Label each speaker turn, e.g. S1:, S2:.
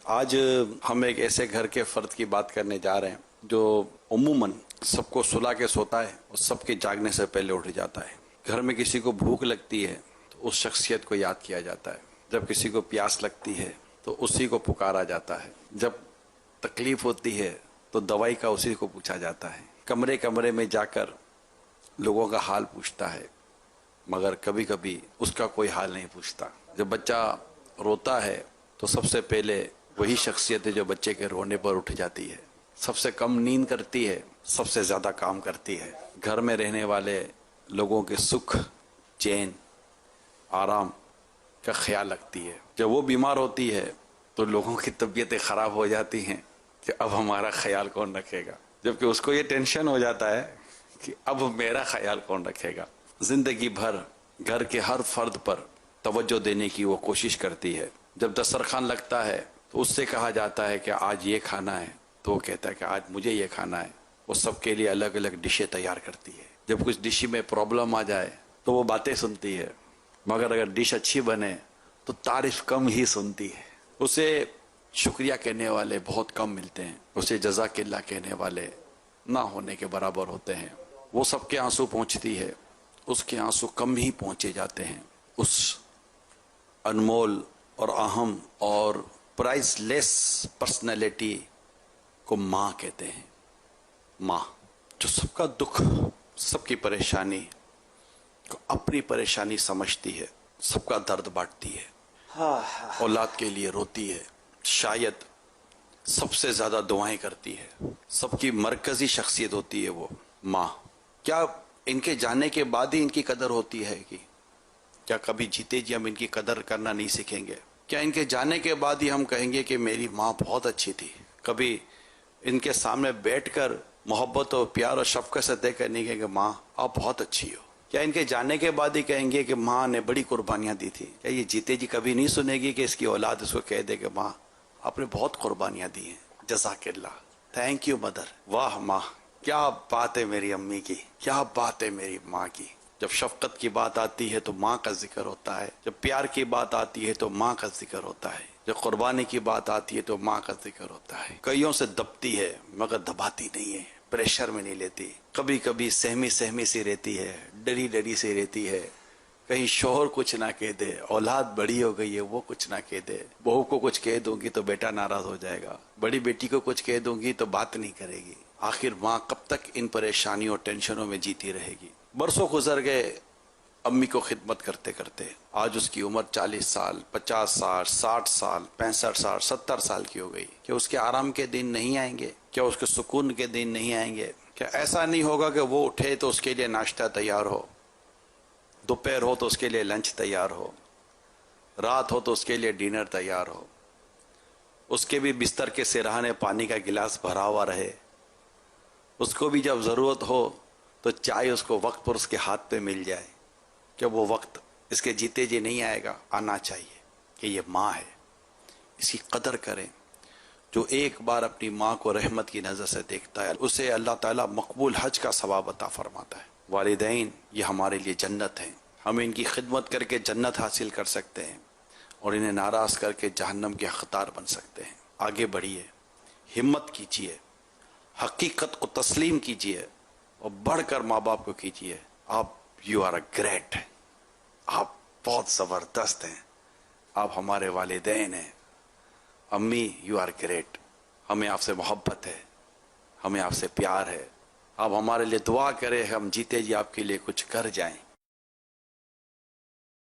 S1: آج ہم ایک ایسے گھر کے فرد کی بات کرنے جا رہے ہیں جو عموماً سب کو سلا کے سوتا ہے اور سب کے جاگنے سے پہلے اٹھ جاتا ہے۔ گھر میں کسی کو بھوک لگتی ہے تو اس شخصیت کو یاد کیا جاتا ہے، جب کسی کو پیاس لگتی ہے تو اسی کو پکارا جاتا ہے، جب تکلیف ہوتی ہے تو دوائی کا اسی کو پوچھا جاتا ہے، کمرے کمرے میں جا کر لوگوں کا حال پوچھتا ہے، مگر کبھی کبھی اس کا کوئی حال نہیں پوچھتا۔ جب بچہ روتا ہے تو سب سے پہلے وہی شخصیت ہے جو بچے کے رونے پر اٹھ جاتی ہے، سب سے کم نیند کرتی ہے، سب سے زیادہ کام کرتی ہے، گھر میں رہنے والے لوگوں کے سکھ، چین، آرام کا خیال رکھتی ہے۔ جب وہ بیمار ہوتی ہے تو لوگوں کی طبیعتیں خراب ہو جاتی ہیں کہ اب ہمارا خیال کون رکھے گا، جبکہ اس کو یہ ٹینشن ہو جاتا ہے کہ اب میرا خیال کون رکھے گا۔ زندگی بھر گھر کے ہر فرد پر توجہ دینے کی وہ کوشش کرتی ہے۔ جب دسترخوان لگتا ہے تو اس سے کہا جاتا ہے کہ آج یہ کھانا ہے، تو وہ کہتا ہے کہ آج مجھے یہ کھانا ہے۔ وہ سب کے لیے الگ الگ ڈشیں تیار کرتی ہے۔ جب کچھ ڈش میں پرابلم آ جائے تو وہ باتیں سنتی ہے، مگر اگر ڈش اچھی بنے تو تعریف کم ہی سنتی ہے۔ اسے شکریہ کہنے والے بہت کم ملتے ہیں، اسے جزاک اللہ کہنے والے نہ ہونے کے برابر ہوتے ہیں۔ وہ سب کے آنسو پہنچتی ہے، اس کے آنسو کم ہی پہنچے جاتے ہیں۔ اس انمول اور اہم اور پرائز لیس پرسنالٹی کو ماں کہتے ہیں۔ ماں جو سب کا دکھ، سب کی پریشانی کو اپنی پریشانی سمجھتی ہے، سب کا درد بانٹتی ہے، اولاد کے لیے روتی ہے، شاید سب سے زیادہ دعائیں کرتی ہے، سب کی مرکزی شخصیت ہوتی ہے وہ ماں۔ کیا ان کے جانے کے بعد ہی ان کی قدر ہوتی ہے کہ کیا کبھی جیتے جی ہم ان کی قدر کرنا نہیں سیکھیں گے؟ کیا ان کے جانے کے بعد ہی ہم کہیں گے کہ میری ماں بہت اچھی تھی؟ کبھی ان کے سامنے بیٹھ کر محبت اور پیار اور شفقت سے طے کرنے کے کہ ماں آپ بہت اچھی ہو؟ کیا ان کے جانے کے بعد ہی کہیں گے کہ ماں نے بڑی قربانیاں دی تھی؟ کیا یہ جیتے جی کبھی نہیں سنے گی کہ اس کی اولاد اس کو کہہ دے کہ ماں آپ نے بہت قربانیاں دی ہیں، جزاک اللہ، تھینک یو مدر، واہ ماں کیا بات ہے میری امی کی، کیا بات ہے میری ماں کی۔ جب شفقت کی بات آتی ہے تو ماں کا ذکر ہوتا ہے، جب پیار کی بات آتی ہے تو ماں کا ذکر ہوتا ہے، جب قربانی کی بات آتی ہے تو ماں کا ذکر ہوتا ہے۔ کئیوں سے دبتی ہے مگر دباتی نہیں ہے، پریشر میں نہیں لیتی، کبھی کبھی سہمی سہمی سی رہتی ہے، ڈری ڈری سی رہتی ہے، کہیں شوہر کچھ نہ کہہ دے، اولاد بڑی ہو گئی ہے وہ کچھ نہ کہہ دے، بہو کو کچھ کہہ دوں گی تو بیٹا ناراض ہو جائے گا، بڑی بیٹی کو کچھ کہہ دوں گی تو بات نہیں کرے گی۔ آخر ماں کب تک ان پریشانیوں اور ٹینشنوں میں جیتی رہے گی؟ برسوں گزر گئے امی کو خدمت کرتے کرتے، آج اس کی عمر 40 سال، 50 سال، 60 سال، 65 سال، 70 سال کی ہو گئی۔ کیا اس کے آرام کے دن نہیں آئیں گے؟ کیا اس کے سکون کے دن نہیں آئیں گے؟ کیا ایسا نہیں ہوگا کہ وہ اٹھے تو اس کے لیے ناشتہ تیار ہو، دوپہر ہو تو اس کے لیے لنچ تیار ہو، رات ہو تو اس کے لیے ڈنر تیار ہو، اس کے بھی بستر کے سرہانے پانی کا گلاس بھرا ہوا رہے، اس کو بھی جب ضرورت ہو تو چائے اس کو وقت پر اس کے ہاتھ پہ مل جائے؟ کیا وہ وقت اس کے جیتے جی نہیں آئے گا؟ آنا چاہیے کہ یہ ماں ہے، اس کی قدر کریں۔ جو ایک بار اپنی ماں کو رحمت کی نظر سے دیکھتا ہے اسے اللہ تعالیٰ مقبول حج کا ثواب عطا فرماتا ہے۔ والدین یہ ہمارے لیے جنت ہیں، ہم ان کی خدمت کر کے جنت حاصل کر سکتے ہیں اور انہیں ناراض کر کے جہنم کے حقدار بن سکتے ہیں۔ آگے بڑھیے، ہمت کیجیے، حقیقت کو تسلیم کیجیے اور بڑھ کر ماں باپ کو کیجیے۔ آپ یو آر اے گریٹ، آپ بہت زبردست ہیں، آپ ہمارے والدین ہیں۔ امی یو آر گریٹ، ہمیں آپ سے محبت ہے، ہمیں آپ سے پیار ہے، آپ ہمارے لیے دعا کریں، ہم جیتے جی آپ کے لیے کچھ کر جائیں۔